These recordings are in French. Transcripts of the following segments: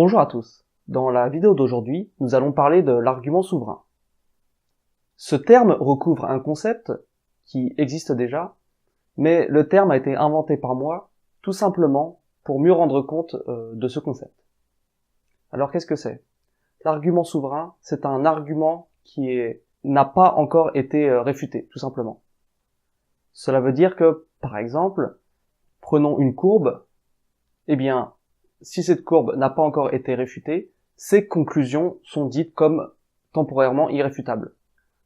Bonjour à tous. Dans la vidéo d'aujourd'hui, nous allons parler de l'argument souverain. Ce terme recouvre un concept qui existe déjà, mais le terme a été inventé par moi tout simplement pour mieux rendre compte de ce concept. Alors qu'est-ce que c'est? L'argument souverain, c'est un argument qui n'a pas encore été réfuté, tout simplement. Cela veut dire que, par exemple, prenons une courbe, eh bien, si cette courbe n'a pas encore été réfutée, ses conclusions sont dites comme temporairement irréfutables.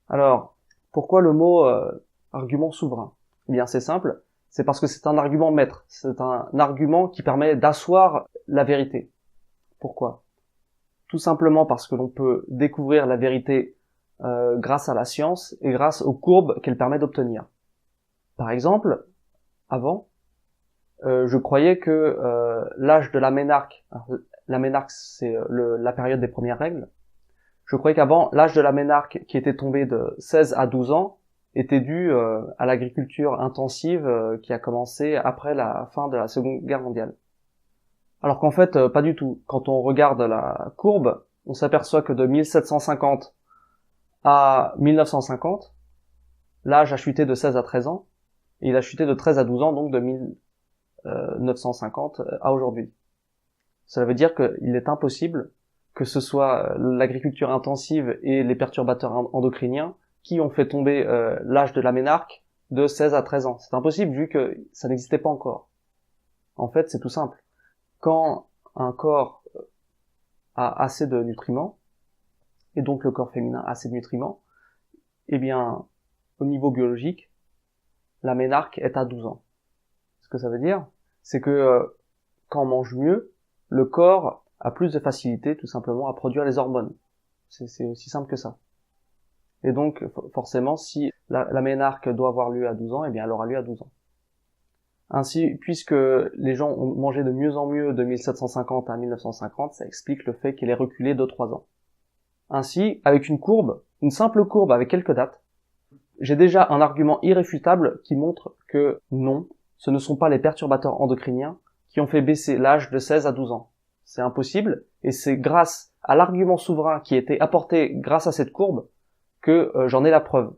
Alors, pourquoi le mot argument souverain? Eh bien, c'est simple, c'est parce que c'est un argument maître, c'est un argument qui permet d'asseoir la vérité. Pourquoi? Tout simplement parce que l'on peut découvrir la vérité grâce à la science et grâce aux courbes qu'elle permet d'obtenir. Par exemple, avant, je croyais que l'âge de la ménarque, la ménarque c'est la période des premières règles, je croyais qu'avant, l'âge de la ménarque qui était tombé de 16 à 12 ans était dû à l'agriculture intensive qui a commencé après la fin de la Seconde Guerre mondiale. Alors qu'en fait, pas du tout. Quand on regarde la courbe, on s'aperçoit que de 1750 à 1950, l'âge a chuté de 16 à 13 ans, et il a chuté de 13 à 12 ans, donc de 1950 à aujourd'hui. Cela veut dire qu'il est impossible que ce soit l'agriculture intensive et les perturbateurs endocriniens qui ont fait tomber l'âge de la ménarque de 16 à 13 ans. C'est impossible vu que ça n'existait pas encore. En fait, c'est tout simple. Quand un corps a assez de nutriments, et donc le corps féminin a assez de nutriments, eh bien, au niveau biologique, la ménarque est à 12 ans. Ce que ça veut dire, c'est que quand on mange mieux, le corps a plus de facilité tout simplement à produire les hormones. C'est aussi simple que ça. Et donc, forcément, si la ménarque doit avoir lieu à 12 ans, eh bien elle aura lieu à 12 ans. Ainsi, puisque les gens ont mangé de mieux en mieux de 1750 à 1950, ça explique le fait qu'il ait reculé de 3 ans. Ainsi, avec une courbe, une simple courbe avec quelques dates, j'ai déjà un argument irréfutable qui montre que non, ce ne sont pas les perturbateurs endocriniens qui ont fait baisser l'âge de 16 à 12 ans. C'est impossible, et c'est grâce à l'argument souverain qui a été apporté grâce à cette courbe que j'en ai la preuve.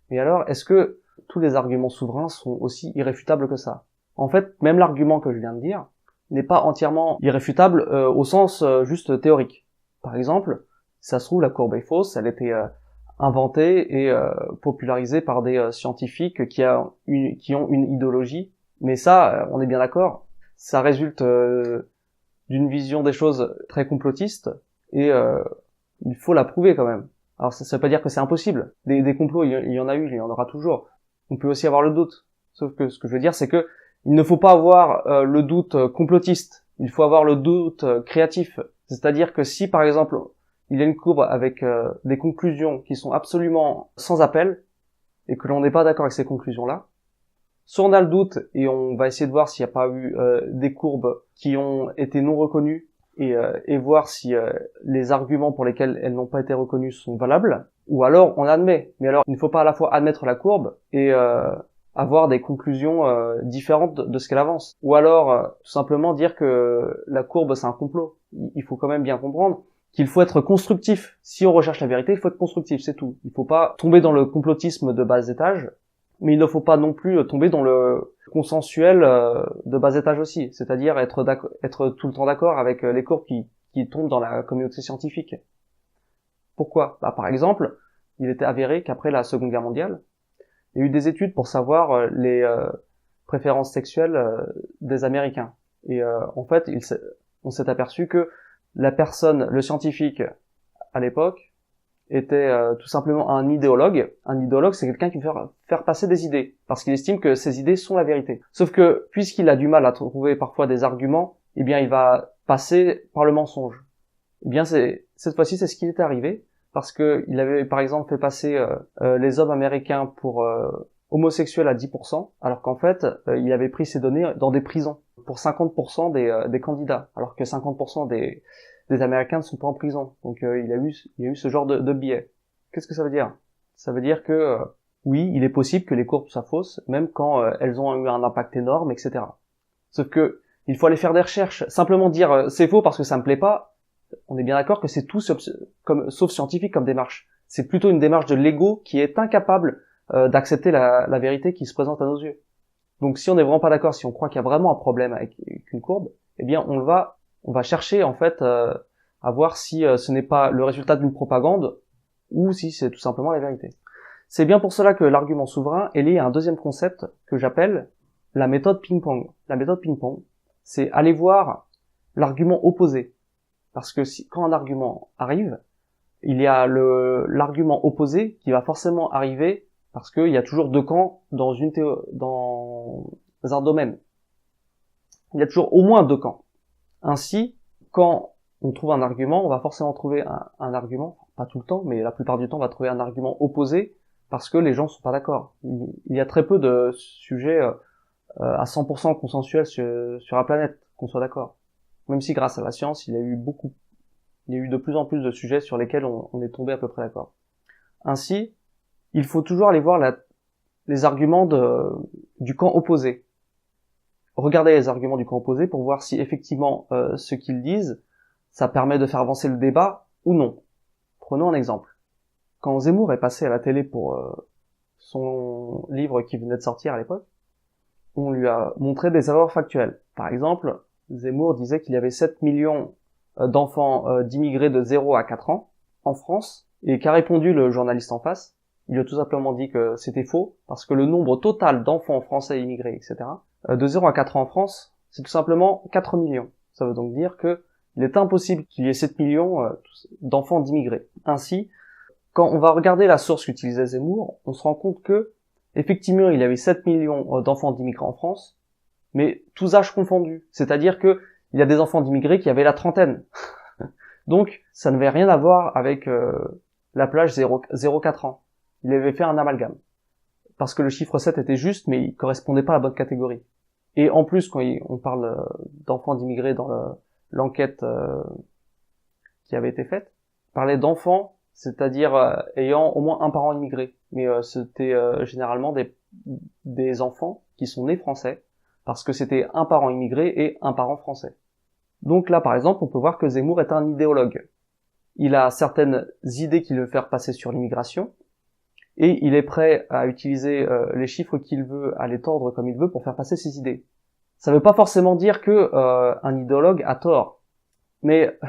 Mais alors, est-ce que tous les arguments souverains sont aussi irréfutables que ça? En fait, même l'argument que je viens de dire n'est pas entièrement irréfutable au sens juste théorique. Par exemple, si ça se trouve, la courbe est fausse, elle a été inventée et popularisée par des scientifiques qui ont une idéologie, mais ça, on est bien d'accord, ça résulte d'une vision des choses très complotiste et il faut la prouver quand même. Alors ça veut pas dire que c'est impossible. Des complots, il y en a eu, il y en aura toujours. On peut aussi avoir le doute. Sauf que ce que je veux dire, c'est que il ne faut pas avoir le doute complotiste. Il faut avoir le doute créatif. C'est-à-dire que si, par exemple, il y a une courbe avec des conclusions qui sont absolument sans appel et que l'on n'est pas d'accord avec ces conclusions-là, soit on a le doute et on va essayer de voir s'il n'y a pas eu des courbes qui ont été non reconnues et voir si les arguments pour lesquels elles n'ont pas été reconnues sont valables, ou alors on admet. Mais alors il ne faut pas à la fois admettre la courbe et avoir des conclusions différentes de ce qu'elle avance. Ou alors tout simplement dire que la courbe c'est un complot. Il faut quand même bien comprendre qu'il faut être constructif. Si on recherche la vérité, il faut être constructif, c'est tout. Il ne faut pas tomber dans le complotisme de bas étage, mais il ne faut pas non plus tomber dans le consensuel de bas étage aussi, c'est-à-dire être tout le temps d'accord avec les courbes qui tombent dans la communauté scientifique. Pourquoi? Par exemple, il était avéré qu'après la Seconde Guerre mondiale, il y a eu des études pour savoir les préférences sexuelles des Américains. Et en fait, on s'est aperçu que la personne, le scientifique à l'époque, était tout simplement un idéologue. Un idéologue, c'est quelqu'un qui veut faire passer des idées, parce qu'il estime que ces idées sont la vérité. Sauf que, puisqu'il a du mal à trouver parfois des arguments, eh bien, il va passer par le mensonge. Eh bien, cette fois-ci, c'est ce qui est arrivé, parce que il avait, par exemple, fait passer les hommes américains pour homosexuels à 10%, alors qu'en fait, il avait pris ces données dans des prisons, pour 50% des candidats, alors que 50% des Américains ne sont pas en prison. Donc il y a eu ce genre de biais. Qu'est-ce que ça veut dire? Ça veut dire que oui, il est possible que les courbes soient fausses, même quand elles ont eu un impact énorme, etc. Sauf que Il faut aller faire des recherches. Simplement dire c'est faux parce que ça me plaît pas, on est bien d'accord que c'est tout sauf scientifique comme démarche. C'est plutôt une démarche de l'ego qui est incapable d'accepter la vérité qui se présente à nos yeux. Donc si on n'est vraiment pas d'accord, si on croit qu'il y a vraiment un problème avec une courbe, eh bien on va chercher en fait à voir si ce n'est pas le résultat d'une propagande ou si c'est tout simplement la vérité. C'est bien pour cela que l'argument souverain est lié à un deuxième concept que j'appelle la méthode ping-pong. La méthode ping-pong, c'est aller voir l'argument opposé. Parce que quand un argument arrive, il y a l'argument opposé qui va forcément arriver parce qu'il y a toujours deux camps dans un domaine. Il y a toujours au moins deux camps. Ainsi, quand on trouve un argument, on va forcément trouver un argument, pas tout le temps, mais la plupart du temps, on va trouver un argument opposé parce que les gens sont pas d'accord. Il y a très peu de sujets à 100% consensuels sur la planète, qu'on soit d'accord. Même si grâce à la science, il y a eu de plus en plus de sujets sur lesquels on est tombé à peu près d'accord. Ainsi, il faut toujours aller voir les arguments du camp opposé. Regardez les arguments du camp opposé pour voir si effectivement ce qu'ils disent, ça permet de faire avancer le débat ou non. Prenons un exemple. Quand Zemmour est passé à la télé pour son livre qui venait de sortir à l'époque, on lui a montré des erreurs factuelles. Par exemple, Zemmour disait qu'il y avait 7 millions d'enfants d'immigrés de 0 à 4 ans en France, et qu'a répondu le journaliste en face. Il a tout simplement dit que c'était faux, parce que le nombre total d'enfants français immigrés, etc., de 0 à 4 ans en France, c'est tout simplement 4 millions. Ça veut donc dire que il est impossible qu'il y ait 7 millions d'enfants d'immigrés. Ainsi, quand on va regarder la source qu'utilisait Zemmour, on se rend compte que, effectivement, il y avait 7 millions d'enfants d'immigrés en France, mais tous âges confondus. C'est-à-dire que il y a des enfants d'immigrés qui avaient la trentaine. Donc, ça n'avait rien à voir avec la plage 0-4 ans. Il avait fait un amalgame. Parce que le chiffre 7 était juste, mais il correspondait pas à la bonne catégorie. Et en plus, quand on parle d'enfants d'immigrés dans l'enquête qui avait été faite, on parlait d'enfants, c'est-à-dire ayant au moins un parent immigré. Mais c'était généralement des enfants qui sont nés français, parce que c'était un parent immigré et un parent français. Donc là, par exemple, on peut voir que Zemmour est un idéologue. Il a certaines idées qu'il veut faire passer sur l'immigration, et il est prêt à utiliser les chiffres qu'il veut, à les tordre comme il veut pour faire passer ses idées. Ça ne veut pas forcément dire que un idéologue a tort, mais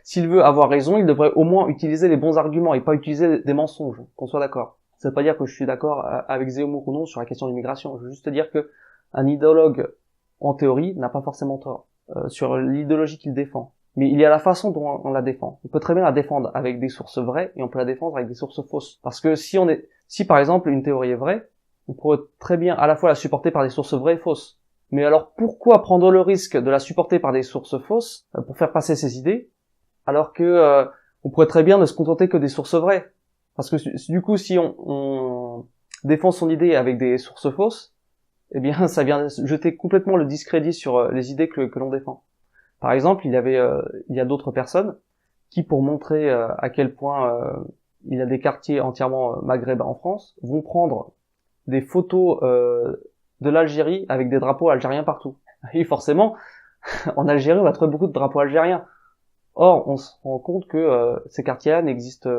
s'il veut avoir raison, il devrait au moins utiliser les bons arguments et pas utiliser des mensonges, qu'on soit d'accord. Ça veut pas dire que je suis d'accord avec Zemmour ou non sur la question de l'immigration. Je veux juste dire que un idéologue, en théorie, n'a pas forcément tort sur l'idéologie qu'il défend. Mais il y a la façon dont on la défend. On peut très bien la défendre avec des sources vraies et on peut la défendre avec des sources fausses. Parce que si par exemple une théorie est vraie, on pourrait très bien à la fois la supporter par des sources vraies et fausses. Mais alors pourquoi prendre le risque de la supporter par des sources fausses pour faire passer ses idées, alors que on pourrait très bien ne se contenter que des sources vraies? Parce que du coup, si on défend son idée avec des sources fausses, eh bien ça vient jeter complètement le discrédit sur les idées que l'on défend. Par exemple, il y a d'autres personnes qui, pour montrer à quel point il y a des quartiers entièrement maghrébins en France, vont prendre des photos de l'Algérie avec des drapeaux algériens partout. Et forcément, en Algérie, on va trouver beaucoup de drapeaux algériens. Or, on se rend compte que ces quartiers-là n'existent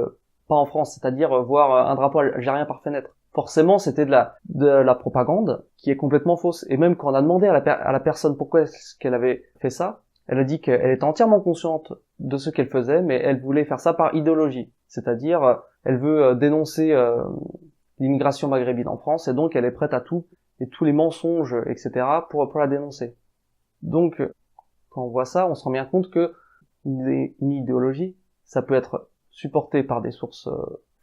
pas en France, c'est-à-dire voir un drapeau algérien par fenêtre. Forcément, c'était de la propagande qui est complètement fausse. Et même quand on a demandé à la personne pourquoi est-ce qu'elle avait fait ça, elle a dit qu'elle était entièrement consciente de ce qu'elle faisait, mais elle voulait faire ça par idéologie. C'est-à-dire, elle veut dénoncer l'immigration maghrébine en France, et donc elle est prête à tout, et tous les mensonges, etc., pour la dénoncer. Donc, quand on voit ça, on se rend bien compte que une idéologie, ça peut être supporté par des sources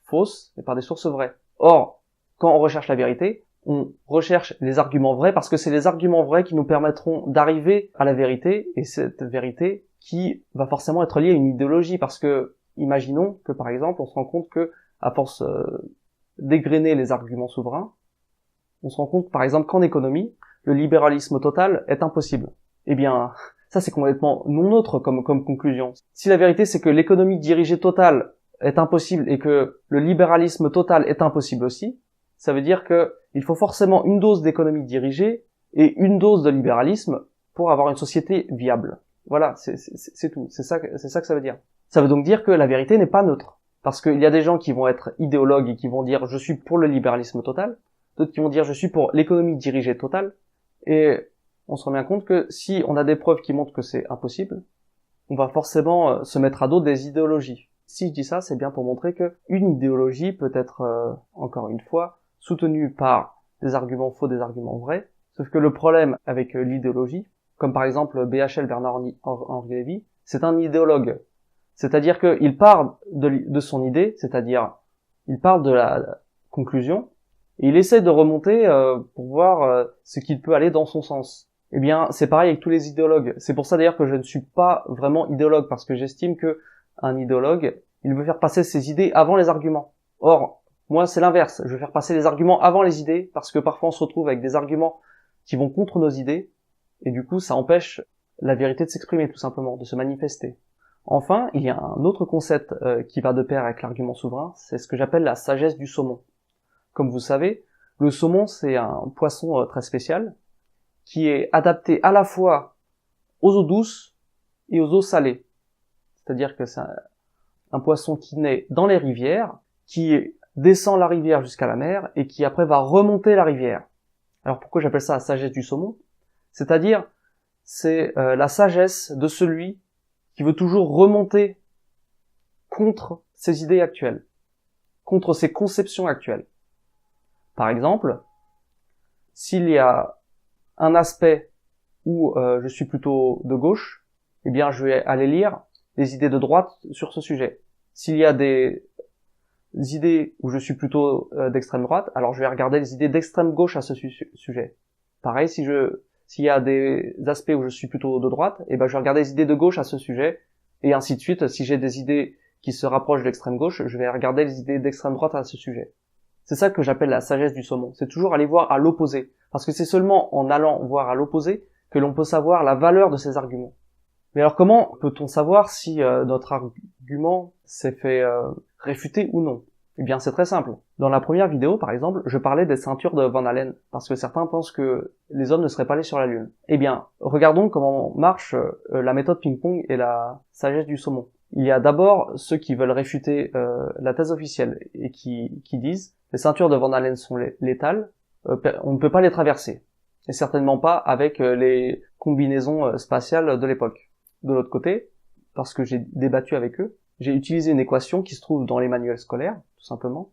fausses et par des sources vraies. Or, quand on recherche la vérité, on recherche les arguments vrais parce que c'est les arguments vrais qui nous permettront d'arriver à la vérité, et cette vérité qui va forcément être liée à une idéologie, parce que imaginons que par exemple on se rend compte que à force d'égrener les arguments souverains, on se rend compte par exemple qu'en économie, le libéralisme total est impossible. Eh bien, ça c'est complètement non neutre comme conclusion. Si la vérité c'est que l'économie dirigée totale est impossible et que le libéralisme total est impossible aussi, ça veut dire que il faut forcément une dose d'économie dirigée et une dose de libéralisme pour avoir une société viable. Voilà, c'est tout. C'est ça que ça veut dire. Ça veut donc dire que la vérité n'est pas neutre. Parce qu'il y a des gens qui vont être idéologues et qui vont dire je suis pour le libéralisme total, d'autres qui vont dire je suis pour l'économie dirigée totale, et on se rend bien compte que si on a des preuves qui montrent que c'est impossible, on va forcément se mettre à dos des idéologies. Si je dis ça, c'est bien pour montrer que une idéologie peut être, encore une fois, soutenue par des arguments faux, des arguments vrais, sauf que le problème avec l'idéologie, comme par exemple BHL Bernard-Henri Lévy, c'est un idéologue. C'est-à-dire qu'il part de son idée, c'est-à-dire il part de la conclusion, et il essaie de remonter pour voir ce qu'il peut aller dans son sens. Eh bien, c'est pareil avec tous les idéologues. C'est pour ça d'ailleurs que je ne suis pas vraiment idéologue, parce que j'estime que un idéologue, il veut faire passer ses idées avant les arguments. Or, moi, c'est l'inverse. Je veux faire passer les arguments avant les idées, parce que parfois on se retrouve avec des arguments qui vont contre nos idées, et du coup, ça empêche la vérité de s'exprimer, tout simplement, de se manifester. Enfin, il y a un autre concept qui va de pair avec l'argument souverain, c'est ce que j'appelle la sagesse du saumon. Comme vous savez, le saumon, c'est un poisson très spécial, qui est adapté à la fois aux eaux douces et aux eaux salées. C'est-à-dire que c'est un poisson qui naît dans les rivières, qui descend la rivière jusqu'à la mer, et qui après va remonter la rivière. Alors pourquoi j'appelle ça la sagesse du saumon ? C'est-à-dire, c'est la sagesse de celui qui veut toujours remonter contre ses idées actuelles, contre ses conceptions actuelles. Par exemple, s'il y a un aspect où je suis plutôt de gauche, eh bien je vais aller lire les idées de droite sur ce sujet. S'il y a des idées où je suis plutôt d'extrême droite, alors je vais regarder les idées d'extrême gauche à ce sujet. Pareil, s'il y a des aspects où je suis plutôt de droite, eh ben je vais regarder les idées de gauche à ce sujet, et ainsi de suite. Si j'ai des idées qui se rapprochent de l'extrême gauche, je vais regarder les idées d'extrême droite à ce sujet. C'est ça que j'appelle la sagesse du saumon. C'est toujours aller voir à l'opposé. Parce que c'est seulement en allant voir à l'opposé que l'on peut savoir la valeur de ces arguments. Mais alors comment peut-on savoir si notre argument s'est fait réfuter ou non ? Eh bien c'est très simple. Dans la première vidéo, par exemple, je parlais des ceintures de Van Allen, parce que certains pensent que les hommes ne seraient pas allés sur la Lune. Eh bien, regardons comment marche la méthode ping-pong et la sagesse du saumon. Il y a d'abord ceux qui veulent réfuter la thèse officielle et qui disent les ceintures de Van Allen sont létales, on ne peut pas les traverser. Et certainement pas avec les combinaisons spatiales de l'époque. De l'autre côté, parce que j'ai débattu avec eux, j'ai utilisé une équation qui se trouve dans les manuels scolaires, tout simplement.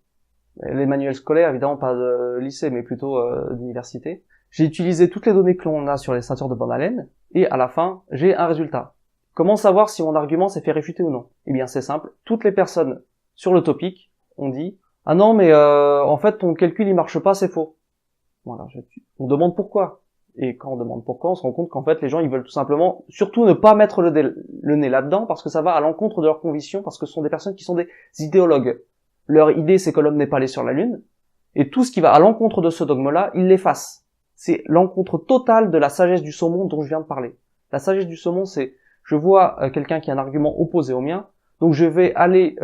Les manuels scolaires, évidemment pas de lycée, mais plutôt d'université. J'ai utilisé toutes les données que l'on a sur les ceintures de Van Allen, et à la fin, j'ai un résultat. Comment savoir si mon argument s'est fait réfuter ou non ? Eh bien c'est simple, toutes les personnes sur le topic ont dit « Ah non, mais en fait ton calcul il marche pas, c'est faux ». Voilà, on demande pourquoi. Et quand on demande pourquoi, on se rend compte qu'en fait les gens ils veulent tout simplement surtout ne pas mettre le nez là-dedans, parce que ça va à l'encontre de leurs convictions, parce que ce sont des personnes qui sont des idéologues. Leur idée c'est que l'homme n'est pas allé sur la Lune, et tout ce qui va à l'encontre de ce dogme-là, ils l'effacent. C'est l'encontre totale de la sagesse du saumon dont je viens de parler. La sagesse du saumon, c'est je vois quelqu'un qui a un argument opposé au mien, donc je vais aller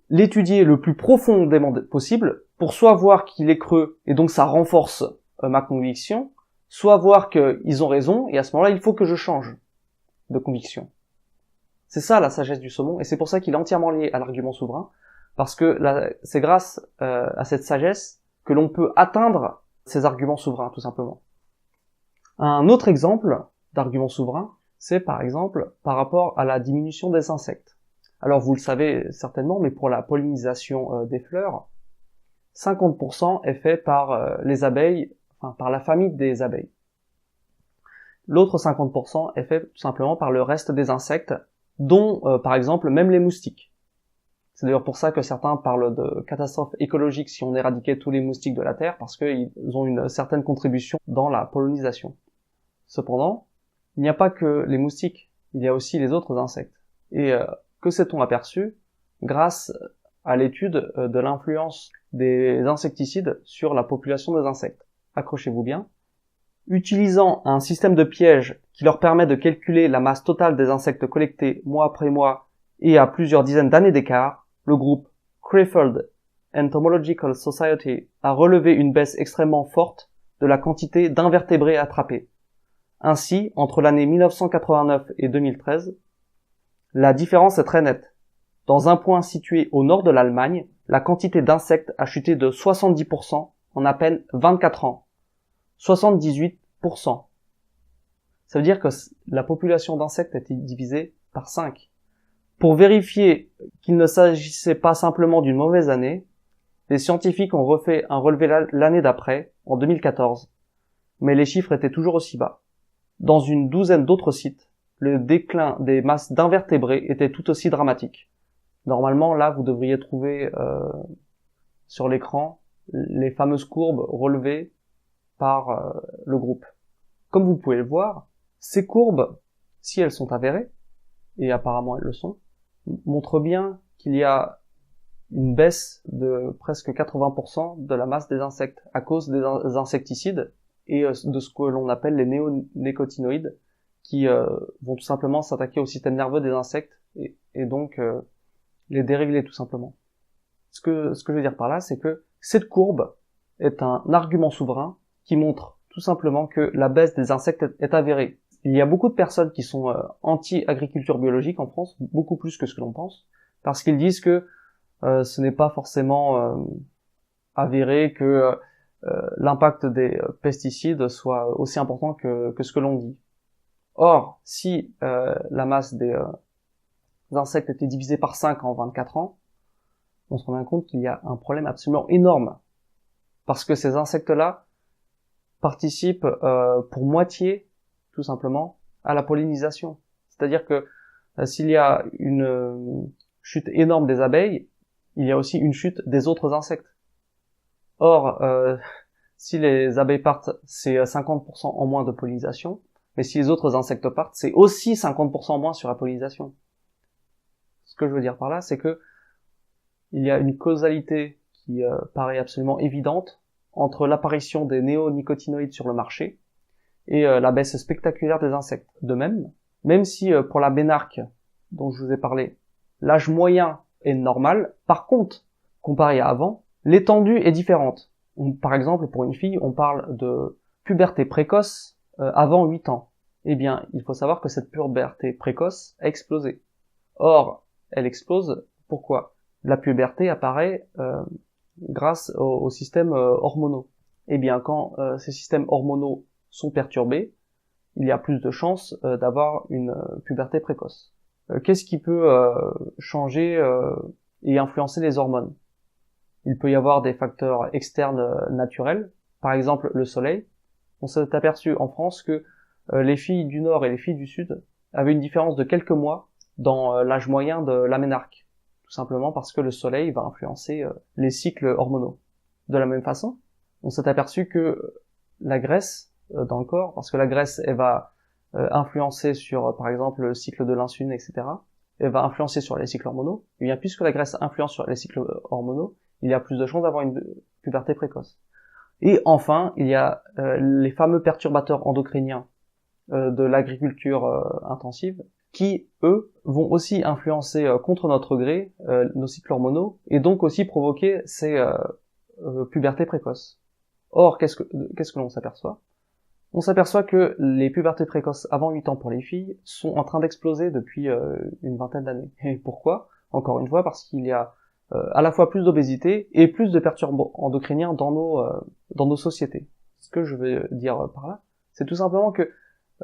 l'étudier le plus profondément possible, pour soit voir qu'il est creux, et donc ça renforce ma conviction, soit voir qu'ils ont raison, et à ce moment-là, il faut que je change de conviction. C'est ça la sagesse du saumon, et c'est pour ça qu'il est entièrement lié à l'argument souverain, parce que c'est grâce à cette sagesse que l'on peut atteindre ces arguments souverains, tout simplement. Un autre exemple d'argument souverain, c'est par exemple par rapport à la diminution des insectes. Alors vous le savez certainement, mais pour la pollinisation des fleurs, 50% est fait par les abeilles, enfin par la famille des abeilles. L'autre 50% est fait tout simplement par le reste des insectes, dont par exemple même les moustiques. C'est d'ailleurs pour ça que certains parlent de catastrophe écologique si on éradiquait tous les moustiques de la Terre, parce qu'ils ont une certaine contribution dans la pollinisation. Cependant, il n'y a pas que les moustiques, il y a aussi les autres insectes. Et que s'est-on aperçu grâce à l'étude de l'influence des insecticides sur la population des insectes? Accrochez-vous bien. Utilisant un système de piège qui leur permet de calculer la masse totale des insectes collectés mois après mois et à plusieurs dizaines d'années d'écart, le groupe Crefeld Entomological Society a relevé une baisse extrêmement forte de la quantité d'invertébrés attrapés. Ainsi, entre l'année 1989 et 2013, la différence est très nette. Dans un point situé au nord de l'Allemagne, la quantité d'insectes a chuté de 70% en à peine 24 ans. 78%. Ça veut dire que la population d'insectes a été divisée par 5. Pour vérifier qu'il ne s'agissait pas simplement d'une mauvaise année, les scientifiques ont refait un relevé l'année d'après, en 2014. Mais les chiffres étaient toujours aussi bas. Dans une douzaine d'autres sites, le déclin des masses d'invertébrés était tout aussi dramatique. Normalement, là, vous devriez trouver sur l'écran les fameuses courbes relevées par le groupe. Comme vous pouvez le voir, ces courbes, si elles sont avérées, et apparemment elles le sont, montrent bien qu'il y a une baisse de presque 80% de la masse des insectes à cause des insecticides et de ce que l'on appelle les néonicotinoïdes qui vont tout simplement s'attaquer au système nerveux des insectes et donc les dérégler tout simplement. Ce que je veux dire par là, c'est que cette courbe est un argument souverain qui montre tout simplement que la baisse des insectes est avérée. Il y a beaucoup de personnes qui sont anti-agriculture biologique en France, beaucoup plus que ce que l'on pense, parce qu'ils disent que ce n'est pas forcément avéré que l'impact des pesticides soit aussi important que ce que l'on dit. Or, si la masse des insectes était divisée par 5 en 24 ans, on se rend bien compte qu'il y a un problème absolument énorme. Parce que ces insectes-là participent pour moitié, tout simplement, à la pollinisation. C'est-à-dire que s'il y a une chute énorme des abeilles, il y a aussi une chute des autres insectes. Or, si les abeilles partent, c'est 50% en moins de pollinisation, mais si les autres insectes partent, c'est aussi 50% en moins sur la pollinisation. Ce que je veux dire par là, c'est que il y a une causalité qui paraît absolument évidente entre l'apparition des néonicotinoïdes sur le marché et la baisse spectaculaire des insectes. De même si pour la ménarque dont je vous ai parlé, l'âge moyen est normal, par contre, comparé à avant, l'étendue est différente. Par exemple, pour une fille, on parle de puberté précoce avant 8 ans. Eh bien, il faut savoir que cette puberté précoce a explosé. Or, elle explose, pourquoi ? La puberté apparaît grâce aux systèmes hormonaux. Eh bien, quand ces systèmes hormonaux sont perturbés, il y a plus de chances d'avoir une puberté précoce. Qu'est-ce qui peut changer et influencer les hormones ? Il peut y avoir des facteurs externes naturels, par exemple le soleil. On s'est aperçu en France que les filles du Nord et les filles du Sud avaient une différence de quelques mois dans l'âge moyen de la ménarque, tout simplement parce que le soleil va influencer les cycles hormonaux. De la même façon, on s'est aperçu que la graisse dans le corps, parce que la graisse, elle va influencer sur, par exemple, le cycle de l'insuline, etc., elle va influencer sur les cycles hormonaux, et bien puisque la graisse influence sur les cycles hormonaux, il y a plus de chances d'avoir une puberté précoce. Et enfin, il y a les fameux perturbateurs endocriniens de l'agriculture intensive, qui, eux, vont aussi influencer contre notre gré nos cycles hormonaux, et donc aussi provoquer ces pubertés précoces. Or, qu'est-ce que l'on s'aperçoit ? On s'aperçoit que les pubertés précoces avant 8 ans pour les filles sont en train d'exploser depuis une vingtaine d'années. Et pourquoi ? Encore une fois, parce qu'il y a à la fois plus d'obésité et plus de perturbants endocriniens dans nos sociétés. Ce que je veux dire par là, c'est tout simplement que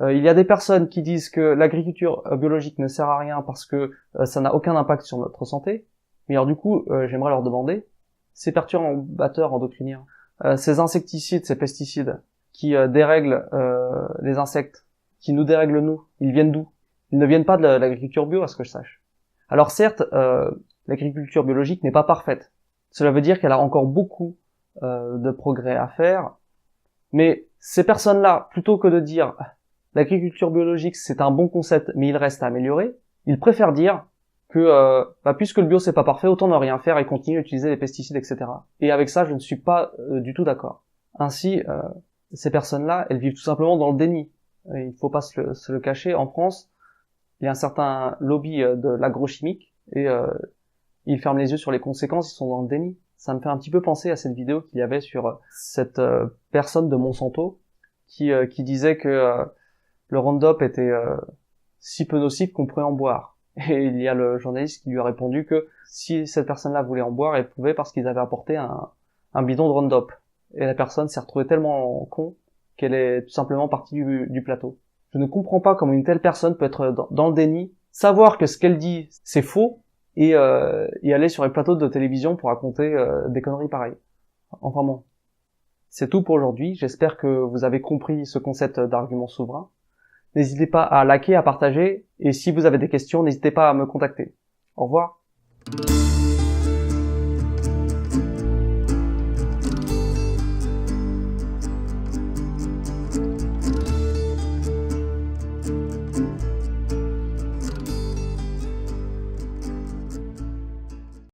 il y a des personnes qui disent que l'agriculture biologique ne sert à rien parce que ça n'a aucun impact sur notre santé. Mais alors du coup, j'aimerais leur demander, ces perturbateurs endocriniens, ces insecticides, ces pesticides qui dérèglent les insectes, qui nous dérèglent nous, ils viennent d'où ? Ils ne viennent pas de l'agriculture bio, à ce que je sache. Alors certes, l'agriculture biologique n'est pas parfaite. Cela veut dire qu'elle a encore beaucoup de progrès à faire. Mais ces personnes-là, plutôt que de dire l'agriculture biologique c'est un bon concept mais il reste à améliorer, ils préfèrent dire que puisque le bio c'est pas parfait, autant ne rien faire et continuer à utiliser les pesticides, etc. Et avec ça, je ne suis pas du tout d'accord. Ainsi, ces personnes-là, elles vivent tout simplement dans le déni. Et il ne faut pas se le cacher. En France, il y a un certain lobby de l'agrochimique et ils ferment les yeux sur les conséquences, ils sont dans le déni. Ça me fait un petit peu penser à cette vidéo qu'il y avait sur cette personne de Monsanto qui disait que le Roundup était si peu nocif qu'on pourrait en boire. Et il y a le journaliste qui lui a répondu que si cette personne-là voulait en boire, elle pouvait parce qu'ils avaient apporté un bidon de Roundup. Et la personne s'est retrouvée tellement con qu'elle est tout simplement partie du plateau. Je ne comprends pas comment une telle personne peut être dans le déni, savoir que ce qu'elle dit c'est faux, et aller sur les plateaux de télévision pour raconter des conneries pareilles. Enfin bon. C'est tout pour aujourd'hui. J'espère que vous avez compris ce concept d'argument souverain. N'hésitez pas à liker, à partager, et si vous avez des questions, n'hésitez pas à me contacter. Au revoir.